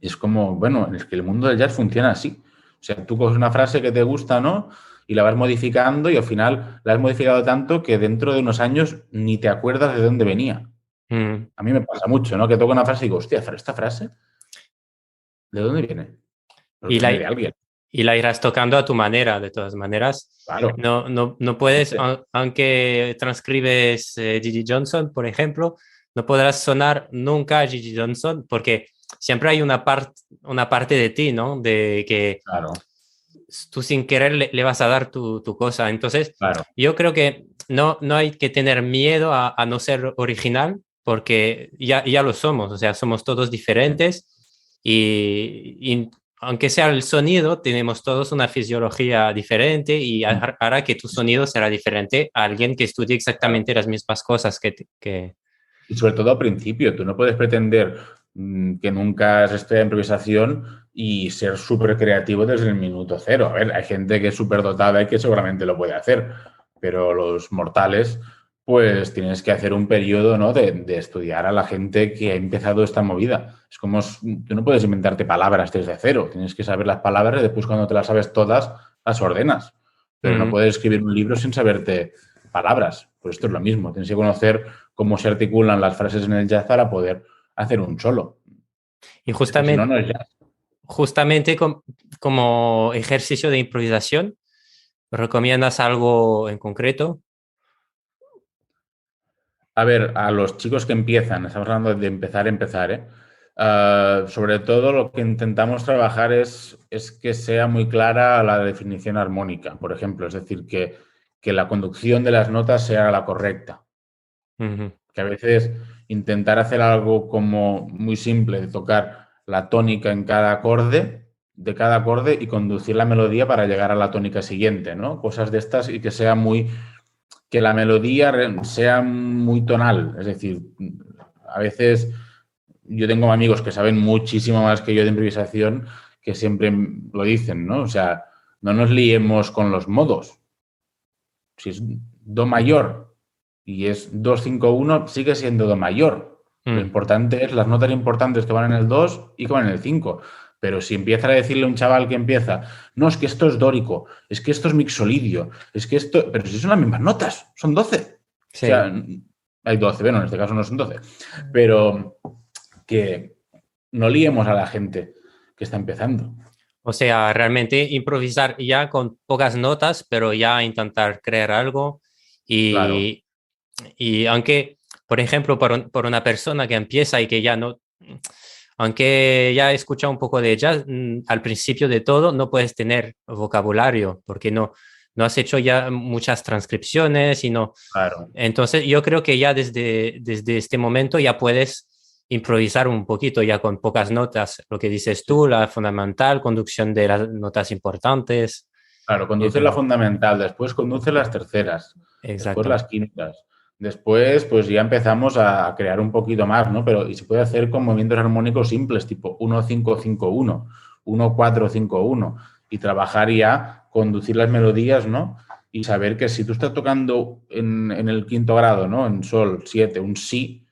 Y es como, bueno, es que el mundo del jazz funciona así. O sea, tú coges una frase que te gusta, ¿no? Y la vas modificando y al final la has modificado tanto que dentro de unos años ni te acuerdas de dónde venía. Mm. A mí me pasa mucho, ¿no? Que toco una frase y digo, hostia, ¿esta frase de dónde viene? Porque Y viene la, de alguien. y la irás tocando a tu manera, de todas maneras. Claro. No puedes, Este, aunque transcribes Gigi Johnson, por ejemplo, no podrás sonar nunca a Gigi Johnson porque siempre hay una parte de ti, ¿no? De que claro, tú sin querer le vas a dar tu cosa. Entonces, claro. yo creo que no hay que tener miedo a no ser original porque ya lo somos, o sea, somos todos diferentes y aunque sea el sonido, tenemos todos una fisiología diferente y hará que tu sonido será diferente a alguien que estudie Claro. exactamente las mismas cosas que... Y sobre todo al principio, tú no puedes pretender que nunca has estudiado improvisación y ser súper creativo desde el minuto cero. A ver, hay gente que es súper dotada y que seguramente lo puede hacer, pero los mortales, pues tienes que hacer un periodo, ¿no? de estudiar a la gente que ha empezado esta movida. Es como, tú no puedes inventarte palabras desde cero, tienes que saber las palabras y después cuando te las sabes todas, las ordenas. Pero no Mm. puedes escribir un libro sin saberte palabras. Pues esto es lo mismo, tienes que conocer cómo se articulan las frases en el jazz para poder hacer un solo. Y Es que si no, justamente, no es jazz. justamente como ejercicio de improvisación, ¿recomiendas algo en concreto? A ver, a los chicos que empiezan, estamos hablando de empezar, ¿eh? Sobre todo lo que intentamos trabajar es que sea muy clara la definición armónica, por ejemplo, es decir, que la conducción de las notas sea la correcta. Ujú. Que a veces intentar hacer algo como muy simple, de tocar la tónica en cada acorde, de cada acorde y conducir la melodía para llegar a la tónica siguiente, ¿no? Cosas de estas y que sea muy, que la melodía sea muy tonal, es decir, a veces yo tengo amigos que saben muchísimo más que yo de improvisación que siempre lo dicen, ¿no? O sea, no nos liemos con los modos. Si es do mayor y es 2-5-1, sigue siendo do mayor. Lo Mm. importante es las notas importantes que van en el 2 y que van en el 5. Pero si empieza a decirle a un chaval que empieza, no, es que esto es dórico, es que esto es mixolidio, es que esto. Pero si son las mismas notas, son 12. O Sí. sea, hay 12, bueno, en este caso no son 12. Pero que no liemos a la gente que está empezando. O sea, realmente improvisar ya con pocas notas, pero ya intentar crear algo. Claro, Y, y aunque, por ejemplo, por una persona que empieza y que ya no, aunque ya escucha un poco de jazz, al principio de todo no puedes tener vocabulario porque no has hecho ya muchas transcripciones y no. claro. Entonces, yo creo que ya desde este momento ya puedes improvisar un poquito, ya con pocas notas, lo que dices Sí. tú, la fundamental, conducción de las notas importantes. Claro, Yo conduce la creo, fundamental, después conduce las terceras, después exacto. las quintas. Después, pues ya empezamos a crear un poquito más, ¿no? Pero y se puede hacer con movimientos armónicos simples, tipo 1-5-5-1, 1-4-5-1, y trabajar ya, conducir las melodías, ¿no? Y saber que si tú estás tocando en el quinto grado, ¿no? En sol, 7, un si,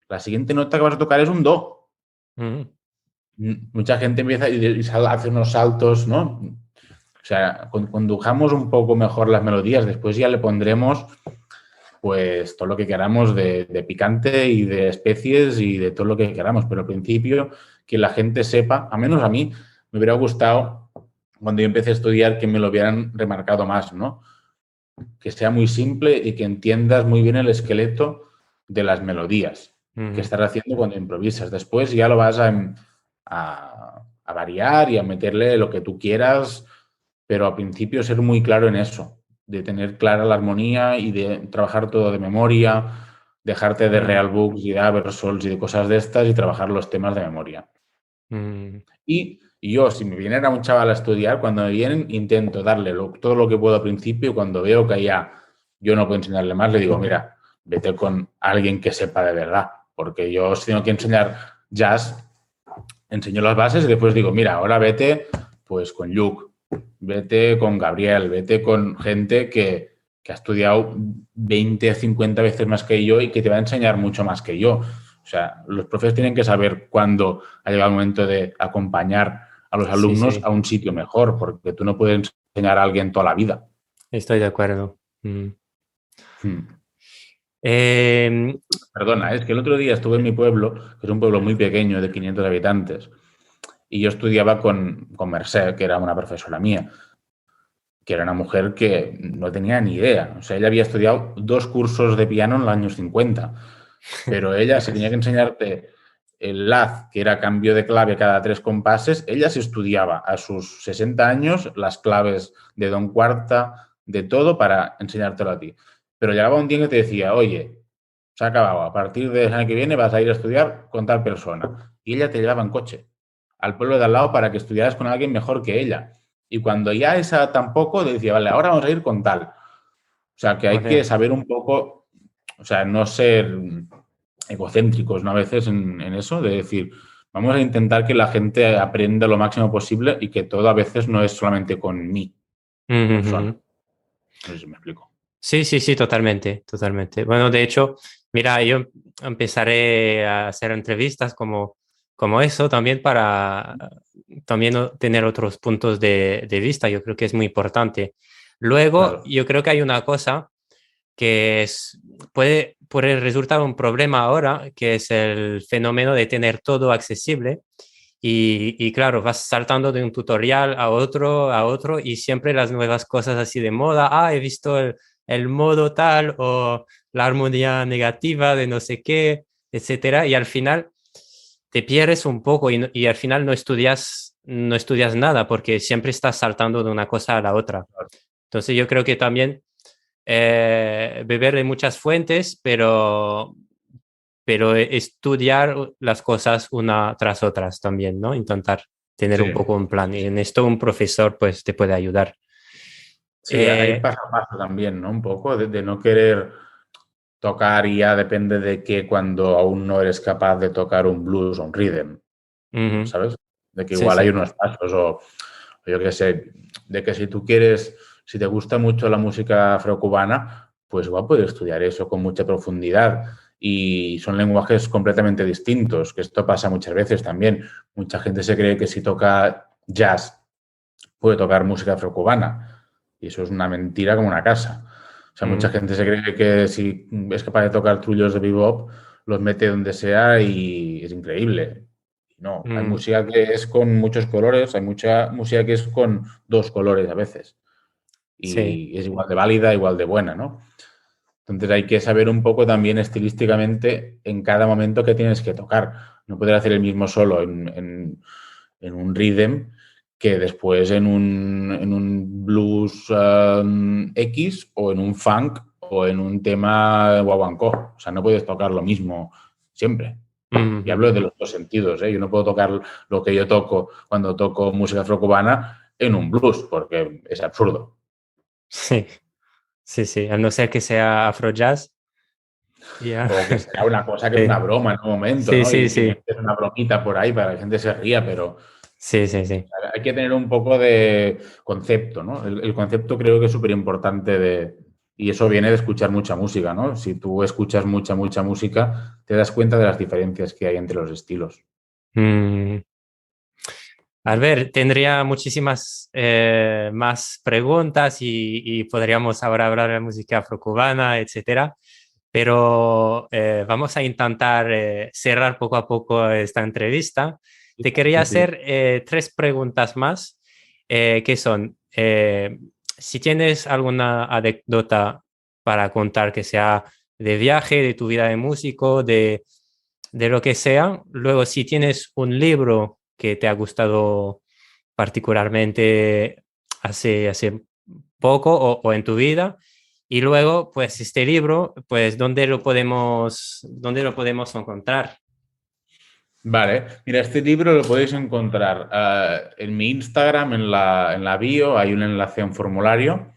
la siguiente nota que vas a tocar es un do. Ujú. Mucha gente empieza y hace unos saltos, ¿no? O sea, condujamos un poco mejor las melodías, después ya le pondremos pues todo lo que queramos de picante y de especies y de todo lo que queramos, pero al principio que la gente sepa, a menos a mí, me hubiera gustado cuando yo empecé a estudiar que me lo hubieran remarcado más, ¿no? Que sea muy simple y que entiendas muy bien el esqueleto de las melodías que Ujú. estás haciendo cuando improvisas. Después ya lo vas a variar y a meterle lo que tú quieras, pero al principio ser muy claro en eso, de tener clara la armonía y de trabajar todo de memoria, dejarte de Mm, real books y de Aversols y de cosas de estas y trabajar los temas de memoria. mm, Y yo, si me viniera un chaval a estudiar, cuando me vienen, intento darle todo lo que puedo al principio y cuando veo que ya yo no puedo enseñarle más, le digo, mira, vete con alguien que sepa de verdad, porque yo si tengo que enseñar jazz, enseño las bases y después digo, mira, ahora vete pues con Luke, vete con Gabriel, vete con gente que ha estudiado 20, 50 veces más que yo y que te va a enseñar mucho más que yo. O sea, los profes tienen que saber cuándo ha llegado el momento de acompañar a los sí, alumnos sí, a un sitio mejor, porque tú no puedes enseñar a alguien toda la vida. estoy de acuerdo. Mm. Hmm. Eh, Perdona, es que el otro día estuve en mi pueblo, que es un pueblo muy pequeño de 500 habitantes, y yo estudiaba con Mercè, que era una profesora mía, que era una mujer que no tenía ni idea. O sea, ella había estudiado 2 cursos de piano en los años 50, pero ella, si tenía que enseñarte el laz, que era cambio de clave cada 3 compases, ella se estudiaba a sus 60 años las claves de don cuarta, de todo, para enseñártelo a ti. Pero llegaba un día que te decía, oye, se ha acabado, a partir del año que viene vas a ir a estudiar con tal persona. Y ella te llevaba en coche al pueblo de al lado para que estudiaras con alguien mejor que ella. Y cuando ya esa tampoco, decía, vale, ahora vamos a ir con tal. O sea, que hay que joder. saber un poco, o sea, no ser egocéntricos, ¿no? A veces en eso, de decir, vamos a intentar que la gente aprenda lo máximo posible y que todo a veces no es solamente con mi Ujú, persona. ujú. No sé si me explico. Sí, sí, sí, totalmente, totalmente. Bueno, de hecho, mira, yo empezaré a hacer entrevistas como eso también para también tener otros puntos de vista. Yo creo que es muy importante. Luego, Claro, yo creo que hay una cosa que puede resultar un problema ahora, que es el fenómeno de tener todo accesible. Y claro, vas saltando de un tutorial a otro, y siempre las nuevas cosas así de moda. Ah, he visto el modo tal o la armonía negativa de no sé qué, etcétera, y al final te pierdes un poco y al final no estudias nada porque siempre estás saltando de una cosa a la otra. Entonces yo creo que también beber de muchas fuentes, pero estudiar las cosas una tras otras también, ¿no? Intentar tener Sí, un poco un plan. Y en esto un profesor pues te puede ayudar. sí, hay Eh, paso a paso también, ¿no? Un poco de no querer tocar y ya depende de que cuando aún no eres capaz de tocar un blues o un rhythm, Ujú. ¿sabes? De que Sí, igual hay sí. unos pasos o yo qué sé, de que si tú quieres, si te gusta mucho la música afrocubana, pues igual puedes estudiar eso con mucha profundidad y son lenguajes completamente distintos, que esto pasa muchas veces también. Mucha gente se cree que si toca jazz puede tocar música afrocubana y eso es una mentira como una casa. O sea, mucha Ujú. gente se cree que si es capaz de tocar trullos de bebop, los mete donde sea y es increíble. No, hay Mm, música que es con muchos colores, hay mucha música que es con dos colores a veces. sí. Y es igual de válida, igual de buena, ¿no? Entonces hay que saber un poco también estilísticamente en cada momento que tienes que tocar. No poder hacer el mismo solo en un rhythm que después en un blues X o en un funk o en un tema guaguancó. O sea, no puedes tocar lo mismo siempre. Y Ujú. hablo de los dos sentidos, ¿eh? Yo no puedo tocar lo que yo toco cuando toco música afrocubana en un blues, porque es absurdo. Sí, sí, sí. A no ser que sea afrojazz. Ya. O que sea una cosa que es una Sí, broma en un momento, sí, ¿no? sí, Y sí. metes una bromita por ahí para que la gente se ría, pero Sí, sí, sí. hay que tener un poco de concepto, ¿no? El concepto creo que es súper importante y eso viene de escuchar mucha música, ¿no? Si tú escuchas mucha música, te das cuenta de las diferencias que hay entre los estilos. Mm. A Mm. ver, tendría muchísimas más preguntas y podríamos ahora hablar de música afrocubana, etcétera, pero vamos a intentar cerrar poco a poco esta entrevista. Te quería Sí, sí. hacer tres preguntas más, que son, si tienes alguna anécdota para contar que sea de viaje, de tu vida de músico, de lo que sea. Luego, si tienes un libro que te ha gustado particularmente hace poco o en tu vida. Y luego, pues este libro, pues, dónde lo podemos encontrar? Vale, mira, este libro lo podéis encontrar en mi Instagram, en la bio, hay un enlace a un formulario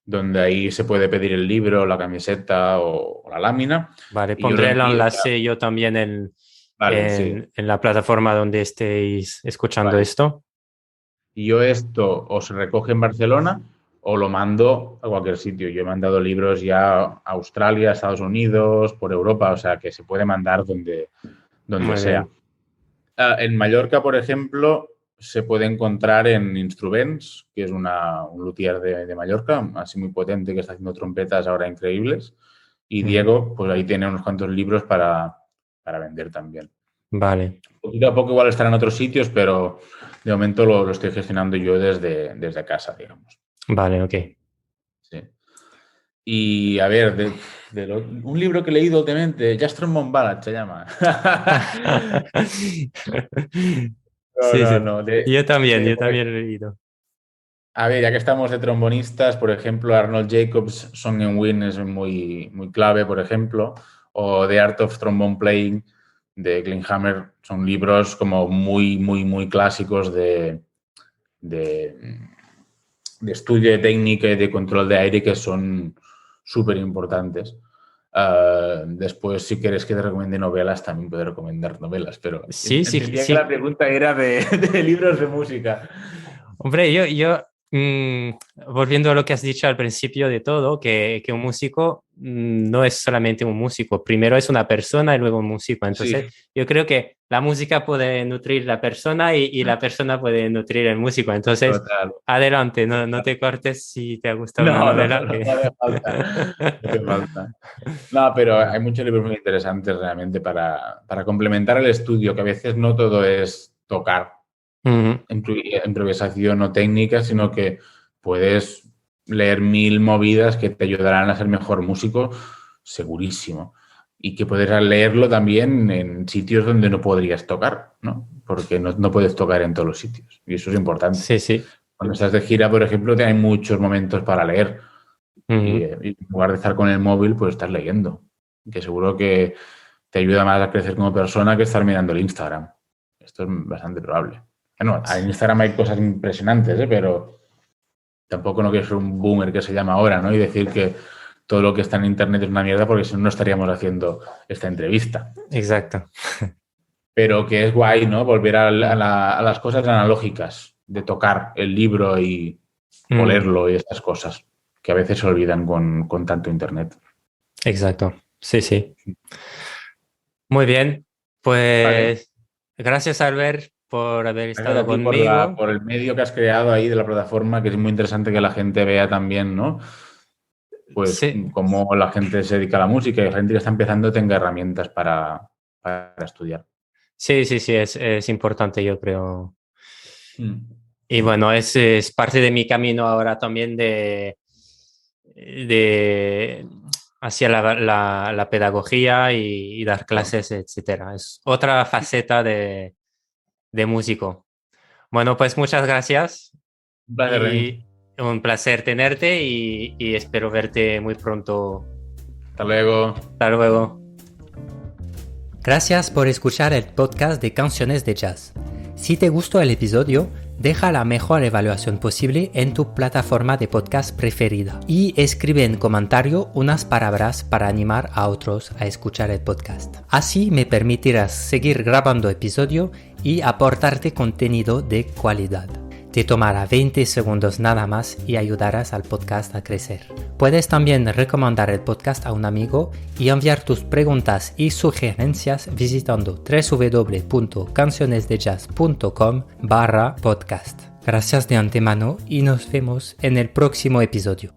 donde ahí se puede pedir el libro, la camiseta o la lámina Vale, y yo lo pondré el envío. enlace yo también Vale, sí, en la plataforma donde estéis escuchando vale. esto. Y yo esto o se recoge en Barcelona o lo mando a cualquier sitio. Yo he mandado libros ya a Australia, Estados Unidos, por Europa, o sea que se puede mandar donde Muy sea. bien. En Mallorca, por ejemplo, se puede encontrar en Instruments, que es un luthier de Mallorca, así muy potente, que está haciendo trompetas ahora increíbles. Y Ujú. Diego, pues ahí tiene unos cuantos libros para vender también. Vale, Poquito a poco igual estará en otros sitios, pero de momento lo estoy gestionando yo desde casa, digamos. vale, ok. Sí. Y a ver, un libro que he leído últimamente, Just Trombone Ballad se llama. No, Sí, no, sí. no. Yo también he leído. A ver, ya que estamos de trombonistas, por ejemplo, Arnold Jacobs' Song and Wind es muy clave, por ejemplo, o The Art of Trombone Playing de Glenn Hammer, son libros como muy clásicos de, de estudio de técnica y de control de aire que son súper importantes. Después, si quieres que te recomiende novelas, también puedo recomendar novelas, pero Sí, sí, entendía que la sí. pregunta era de libros de música. Hombre, volviendo a lo que has dicho al principio de todo, que un músico no es solamente un músico, primero es una persona y luego un músico. Sí, Entonces, yo creo que la música puede nutrir la persona y la persona puede nutrir el músico. Entonces, total. adelante, no te cortes si te gusta una No, novela. no hace falta. No hace falta. No, pero hay muchos libros muy interesantes realmente para complementar el estudio, que a veces no todo es tocar Ujú. improvisación o técnica, sino que puedes leer mil movidas que te ayudarán a ser mejor músico segurísimo. Y que puedes leerlo también en sitios donde no podrías tocar, ¿no? Porque no puedes tocar en todos los sitios. Y eso es importante. Sí, sí. Cuando estás de gira, por ejemplo, hay muchos momentos para leer. Y en lugar de estar con el móvil, pues estás leyendo. Que seguro que te ayuda más a crecer como persona que estar mirando el Instagram. Esto es bastante probable. Bueno, en Instagram hay cosas impresionantes, pero tampoco no quiero ser un boomer que se llama ahora, ¿no? Y decir que todo lo que está en Internet es una mierda porque si no, no estaríamos haciendo esta entrevista. Exacto. Pero que es guay, ¿no? Volver a las cosas analógicas, de tocar el libro y olerlo y estas cosas que a veces se olvidan con tanto Internet. Exacto. Sí, sí. Muy bien. Pues Vale. gracias, Albert, por haber Gracias estado a ti conmigo. por el medio que has creado ahí de la plataforma, que es muy interesante que la gente vea también, ¿no? Pues Sí, cómo la gente se dedica a la música y la gente que está empezando tenga herramientas para estudiar. sí, sí, sí, es importante, yo creo. Y bueno, es parte de mi camino ahora también de hacia la pedagogía y dar clases, etcétera. Es otra faceta de músico. Bueno, pues muchas gracias Un placer, Reni. y un placer tenerte y espero verte muy pronto. Hasta luego. Hasta luego. Gracias por escuchar el podcast de Canciones de Jazz. Si te gustó el episodio, deja la mejor evaluación posible en tu plataforma de podcast preferida y escribe en comentario unas palabras para animar a otros a escuchar el podcast. Así me permitirás seguir grabando episodio y aportarte contenido de calidad. Te tomará 20 segundos nada más y ayudarás al podcast a crecer. Puedes también recomendar el podcast a un amigo y enviar tus preguntas y sugerencias visitando www.cancionesdejazz.com/podcast. Gracias de antemano y nos vemos en el próximo episodio.